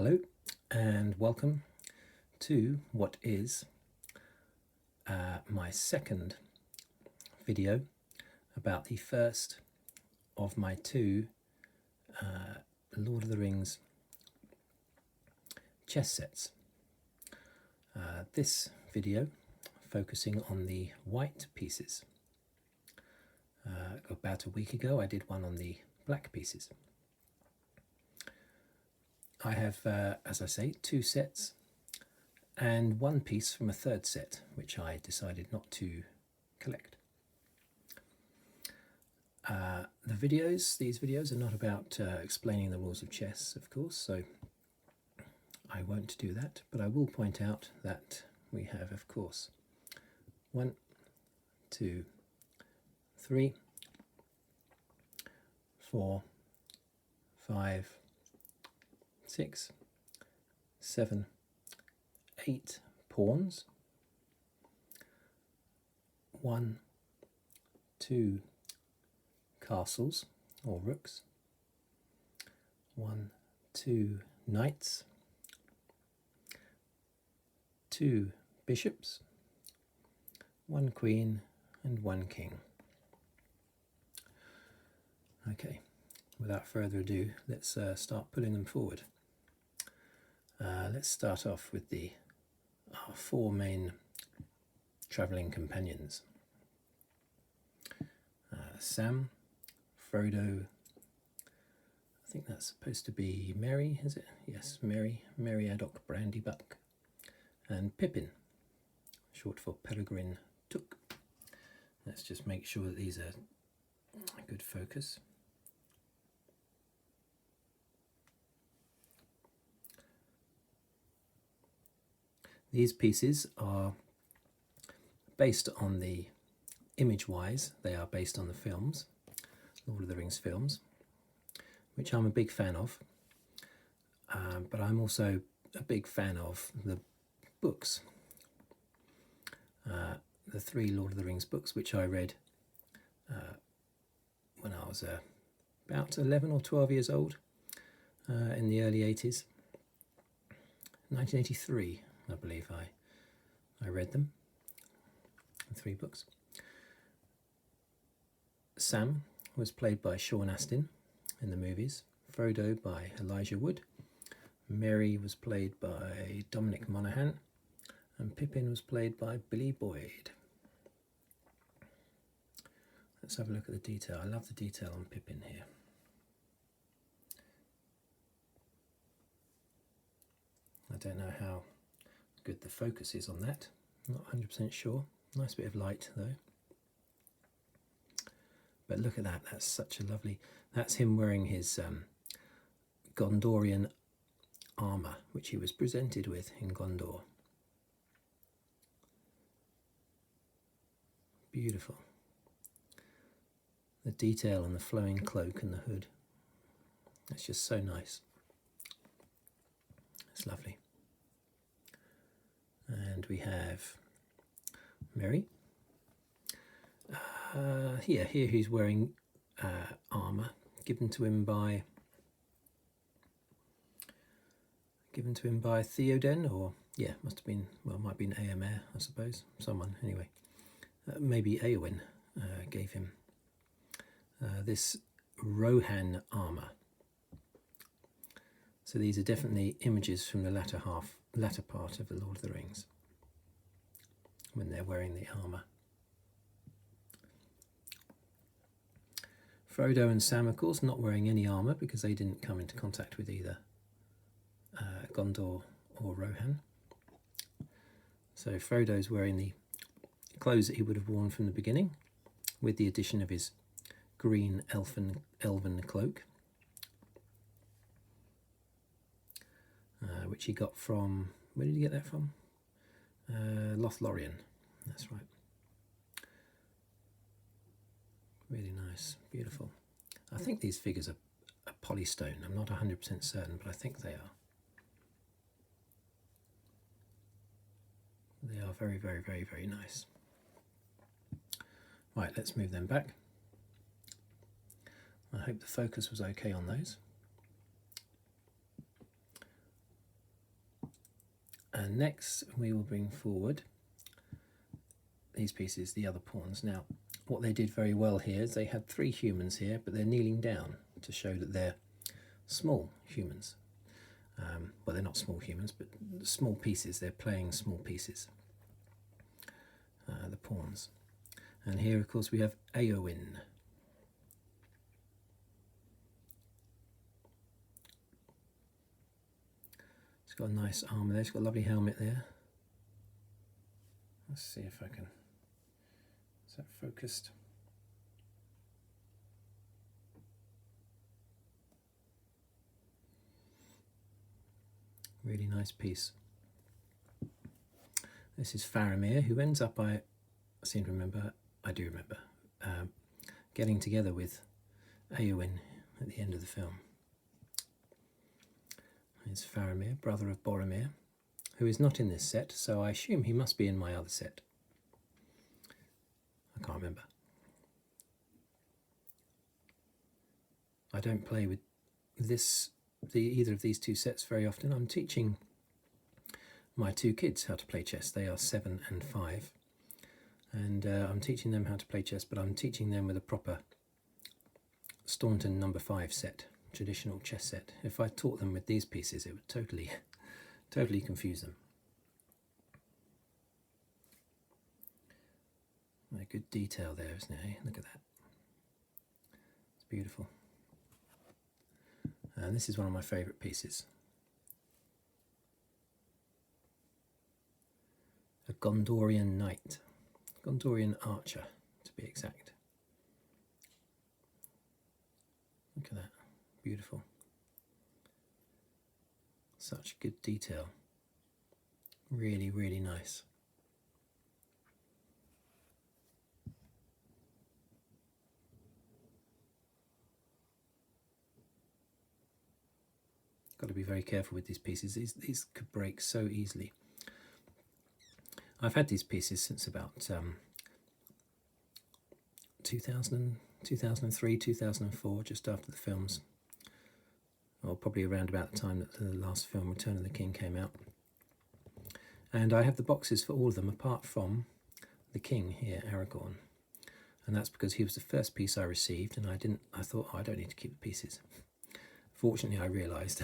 Hello and welcome to what is my second video about the first of my two Lord of the Rings chess sets. This video focusing on the white pieces. About a week ago I did one on the black pieces. I have, as I say, two sets and one piece from a third set, which I decided not to collect. These videos are not about explaining the rules of chess, of course, so I won't do that, but I will point out that we have, of course, 1, 2, 3, 4, 5, 6, 7, 8 pawns, 1, 2 castles or rooks, 1, 2 knights, 2 bishops, 1 queen and 1 king. Okay, without further ado, let's start pulling them forward. Let's start off with our 4 main travelling companions. Sam, Frodo, I think that's supposed to be Merry, is it? Yes, Merry Addock Brandybuck, and Pippin, short for Peregrine Took. Let's just make sure that these are a good focus. These pieces are based on the image-wise, they are based on the films, Lord of the Rings films, which I'm a big fan of, but I'm also a big fan of the books, the 3 Lord of the Rings books, which I read when I was about 11 or 12 years old, in the early 80s, 1983. I believe I read them, the 3 books. Sam was played by Sean Astin in the movies, Frodo by Elijah Wood, Merry was played by Dominic Monaghan, and Pippin was played by Billy Boyd. Let's have a look at the detail. I love the detail on Pippin here. I don't know how good the focus is on that, not 100% sure. Nice bit of light though. But look at that, that's such a lovely, that's him wearing his Gondorian armour, which he was presented with in Gondor. Beautiful. The detail on the flowing cloak and the hood, it's just so nice. It's lovely. And we have Merry. Here he's wearing armour given to him by Theoden, or yeah, must have been, well, might have been Éomer, I suppose, someone anyway. Maybe Éowyn gave him this Rohan armour. So these are definitely images from the latter part of the Lord of the Rings, when they're wearing the armour. Frodo and Sam, of course, not wearing any armour because they didn't come into contact with either Gondor or Rohan. So Frodo's wearing the clothes that he would have worn from the beginning, with the addition of his green elven cloak, which he got from, where did he get that from? Lothlorien, that's right. Really nice, beautiful. I think these figures are polystone. I'm not 100% certain, but I think they are. They are very, very, very, very nice. Right, let's move them back. I hope the focus was okay on those. And next we will bring forward these pieces, the other pawns. Now, what they did very well here is they had 3 humans here, but they're kneeling down to show that they're small humans. Well, they're not small humans, but small pieces. They're playing small pieces, the pawns. And here, of course, we have Eowyn. It's got a nice armour there. It's got a lovely helmet there. Let's see if I can... Is that focused? Really nice piece. This is Faramir, who ends up, I seem to remember, I do remember, getting together with Eowyn at the end of the film. It's Faramir, brother of Boromir, who is not in this set, so I assume he must be in my other set. I can't remember. I don't play with either of these 2 sets very often. I'm teaching my 2 kids how to play chess. They are 7 and 5, and I'm teaching them how to play chess, but I'm teaching them with a proper Staunton number 5 set, traditional chess set. If I taught them with these pieces, it would totally confuse them. A good detail there, isn't it? Look at that. It's beautiful. And this is one of my favourite pieces. A Gondorian knight. Gondorian archer, to be exact. Look at that. Beautiful. Such good detail. Really, really nice. Got to be very careful with these pieces. These could break so easily. I've had these pieces since about 2003, 2004, just after the films, or probably around about the time that the last film, Return of the King, came out. And I have the boxes for all of them, apart from the King here, Aragorn. And that's because he was the first piece I received, and I thought, oh, I don't need to keep the pieces. Fortunately, I realised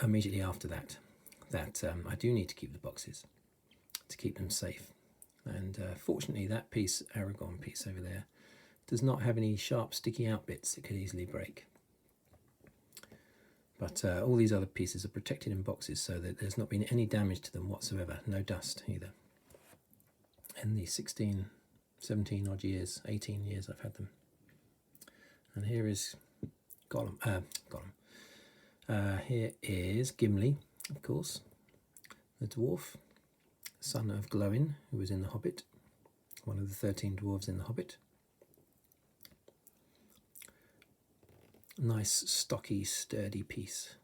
immediately after that I do need to keep the boxes to keep them safe. And fortunately, that piece, Aragorn piece over there, does not have any sharp sticky out bits that could easily break. But all these other pieces are protected in boxes, so that there's not been any damage to them whatsoever. No dust either. In the 16, 17 odd years, 18 years I've had them. And here is Gollum. Here is Gimli, of course, the dwarf, son of Glóin, who was in The Hobbit, one of the 13 dwarves in The Hobbit. Nice, stocky, sturdy piece.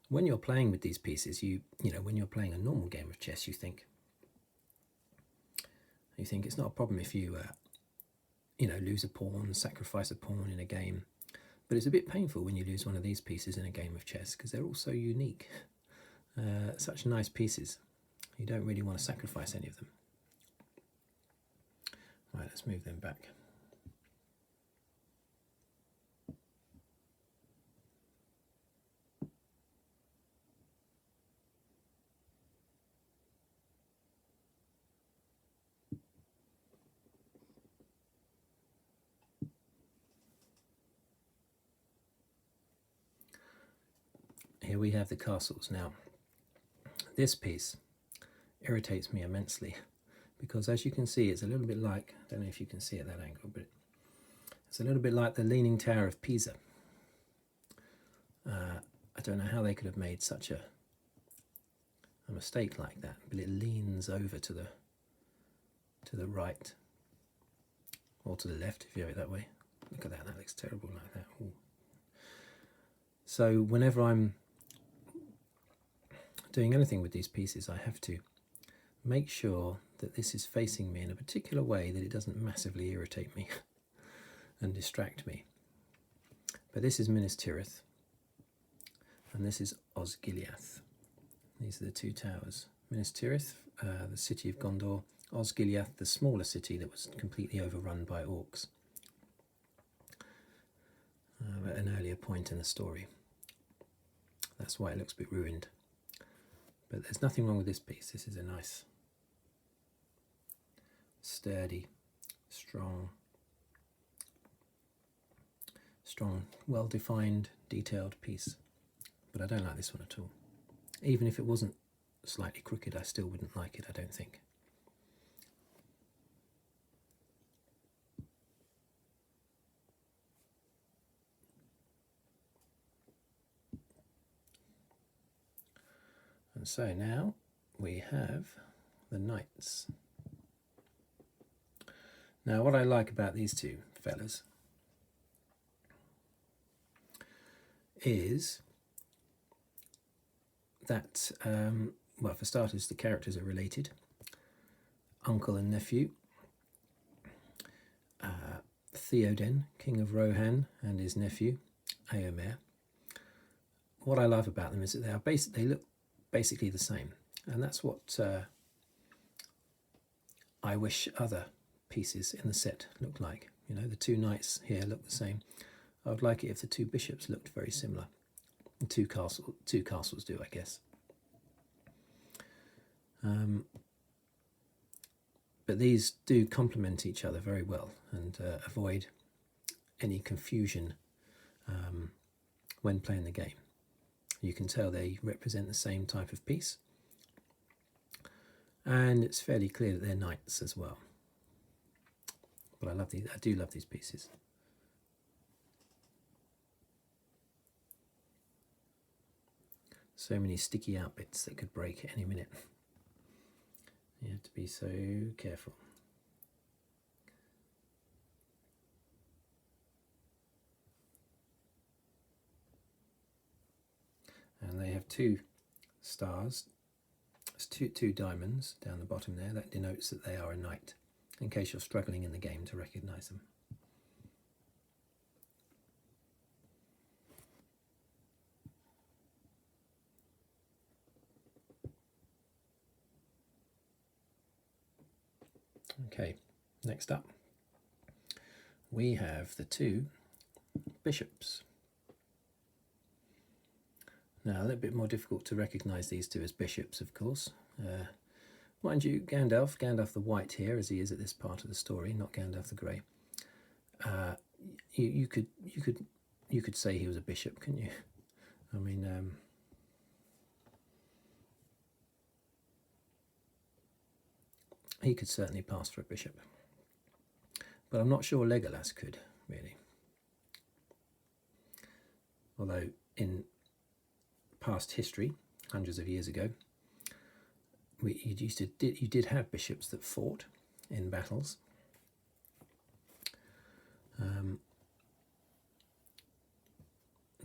When you're playing with these pieces, you know, when you're playing a normal game of chess, you think it's not a problem if you, lose a pawn, sacrifice a pawn in a game. But it's a bit painful when you lose one of these pieces in a game of chess, because they're all so unique. Such nice pieces. You don't really want to sacrifice any of them. Right, let's move them back. Here we have the castles. Now, this piece irritates me immensely because, as you can see, it's a little bit like, I don't know if you can see at that angle, but it's a little bit like the Leaning Tower of Pisa. I don't know how they could have made such a mistake like that, but it leans over to the right, or to the left if you have it that way. Look at that, that looks terrible like that. Ooh. So whenever I'm doing anything with these pieces, I have to make sure that this is facing me in a particular way that it doesn't massively irritate me and distract me. But this is Minas Tirith, and this is Osgiliath. These are the two towers. Minas Tirith, the city of Gondor. Osgiliath, the smaller city that was completely overrun by orcs at an earlier point in the story. That's why it looks a bit ruined. But there's nothing wrong with this piece. This is a nice, sturdy, strong, well-defined, detailed piece. But I don't like this one at all. Even if it wasn't slightly crooked, I still wouldn't like it, I don't think. And so now we have the knights. Now what I like about these two fellas is that, well, for starters, the characters are related. Uncle and nephew. Theoden, King of Rohan, and his nephew, Eomer. What I love about them is that they look basically the same, and that's what I wish other pieces in the set looked like. You know, the two knights here look the same. I would like it if the two bishops looked very similar. And two castles do, I guess. But these do complement each other very well and avoid any confusion when playing the game. You can tell they represent the same type of piece, and it's fairly clear that they're knights as well. But I do love these pieces. So many sticky out bits that could break at any minute. You have to be so careful. And they have two stars. There's two diamonds down the bottom there. That denotes that they are a knight, in case you're struggling in the game to recognise them. Okay, next up we have the two bishops. Now, a little bit more difficult to recognise these two as bishops, of course. Mind you, Gandalf the White here, as he is at this part of the story, not Gandalf the Grey. You could say he was a bishop, couldn't you? I mean, he could certainly pass for a bishop, but I'm not sure Legolas could, really. Although in past history, hundreds of years ago, you did have bishops that fought in battles.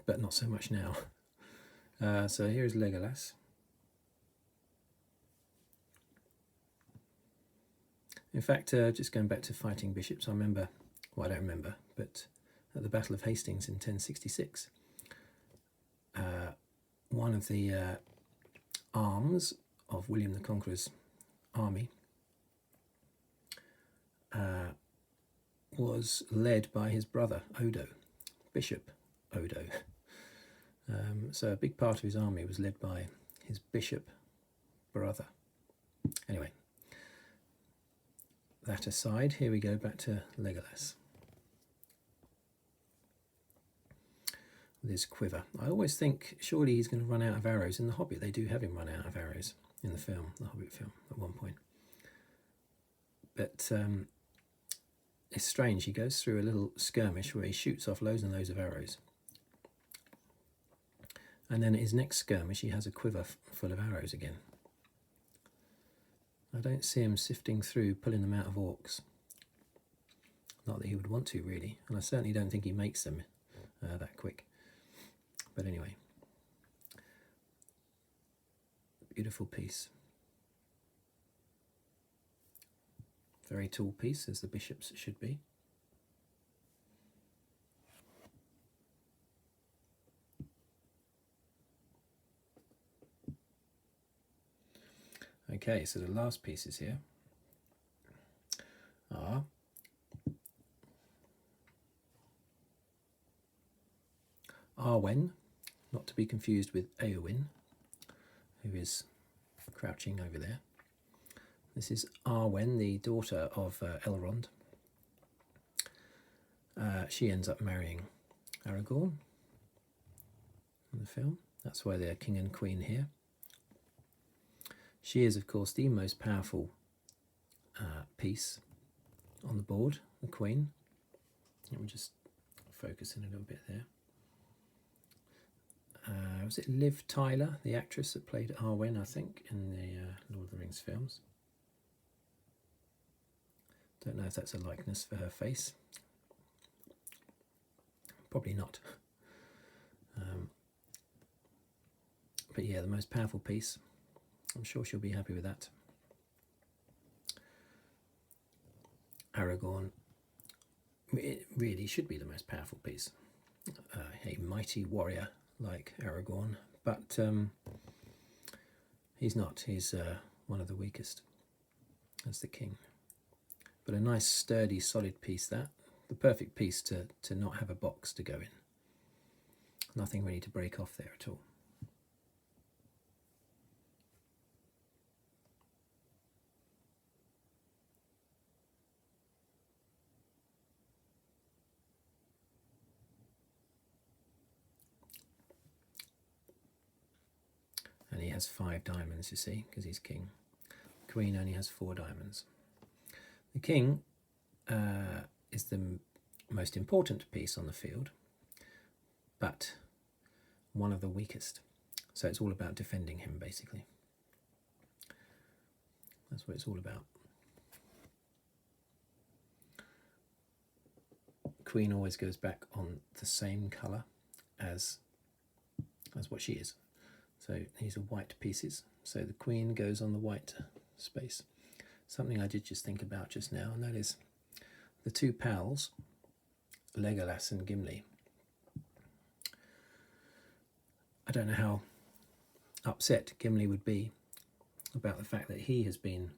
But not so much now. So here's Legolas. In fact, just going back to fighting bishops, I remember, well, I don't remember, but at the Battle of Hastings in 1066, one of the arms of William the Conqueror's army was led by his brother, Odo, Bishop Odo. So a big part of his army was led by his bishop brother. Anyway, that aside, here we go back to Legolas. With his quiver. I always think surely he's going to run out of arrows. In The Hobbit, they do have him run out of arrows in the film, the Hobbit film, at one point. But it's strange, he goes through a little skirmish where he shoots off loads and loads of arrows. And then at his next skirmish, he has a quiver full of arrows again. I don't see him sifting through, pulling them out of orcs. Not that he would want to, really. And I certainly don't think he makes them that quick. But anyway. Beautiful piece. Very tall piece, as the bishops should be. Okay, so the last pieces here are Arwen, not to be confused with Eowyn, who is crouching over there. This is Arwen, the daughter of Elrond. She ends up marrying Aragorn in the film. That's why they're king and queen here. She is, of course, the most powerful piece on the board, the queen. Let me just focus in a little bit there. Was it Liv Tyler, the actress that played Arwen, I think, in the Lord of the Rings films? Don't know if that's a likeness for her face. Probably not. But yeah, the most powerful piece. I'm sure she'll be happy with that. Aragorn, it really should be the most powerful piece. A mighty warrior like Aragorn, but he's not. He's one of the weakest as the king. But a nice, sturdy, solid piece, that. The perfect piece to not have a box to go in. Nothing really to break off there at all. And he has 5 diamonds, you see, because he's king. Queen only has 4 diamonds. The king is the most important piece on the field, but one of the weakest. So it's all about defending him, basically. That's what it's all about. Queen always goes back on the same colour as what she is. So these are white pieces. So the queen goes on the white space. Something I did just think about just now, and that is the 2 pals, Legolas and Gimli. I don't know how upset Gimli would be about the fact that he has been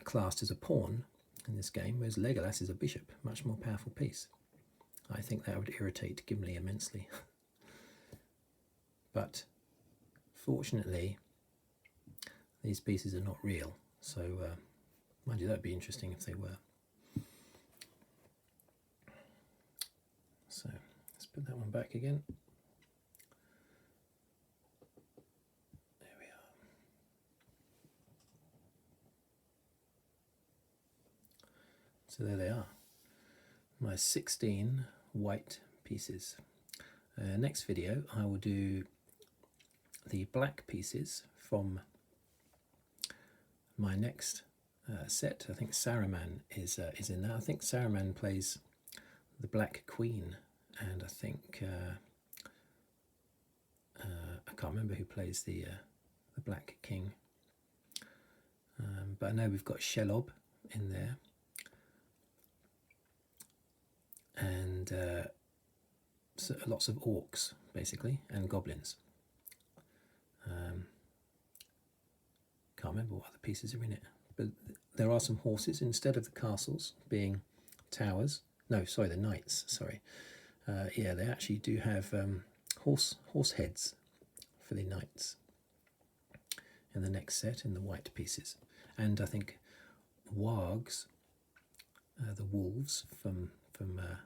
classed as a pawn in this game, whereas Legolas is a bishop, much more powerful piece. I think that would irritate Gimli immensely. But fortunately, these pieces are not real, so mind you, that would be interesting if they were. So let's put that one back again. There we are. So there they are, my 16 white pieces. Next video I will do the black pieces from my next set. I think Saruman is in there. I think Saruman plays the Black Queen, and I think I can't remember who plays the Black King. But I know we've got Shelob in there, and so lots of orcs basically, and goblins. Can't remember what other pieces are in it, but there are some horses instead of the castles being towers. No, sorry, the knights. Sorry, yeah, they actually do have horse heads for the knights in the next set in the white pieces, and I think wargs, the wolves from the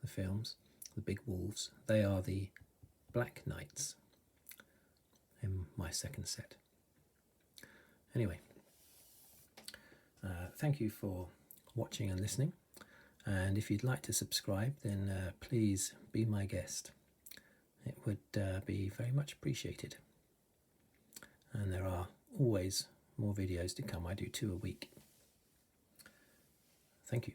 films, the big wolves, they are the black knights in my second set. Anyway, thank you for watching and listening, and if you'd like to subscribe, then please be my guest. It would be very much appreciated, and there are always more videos to come. I do 2 a week. Thank you.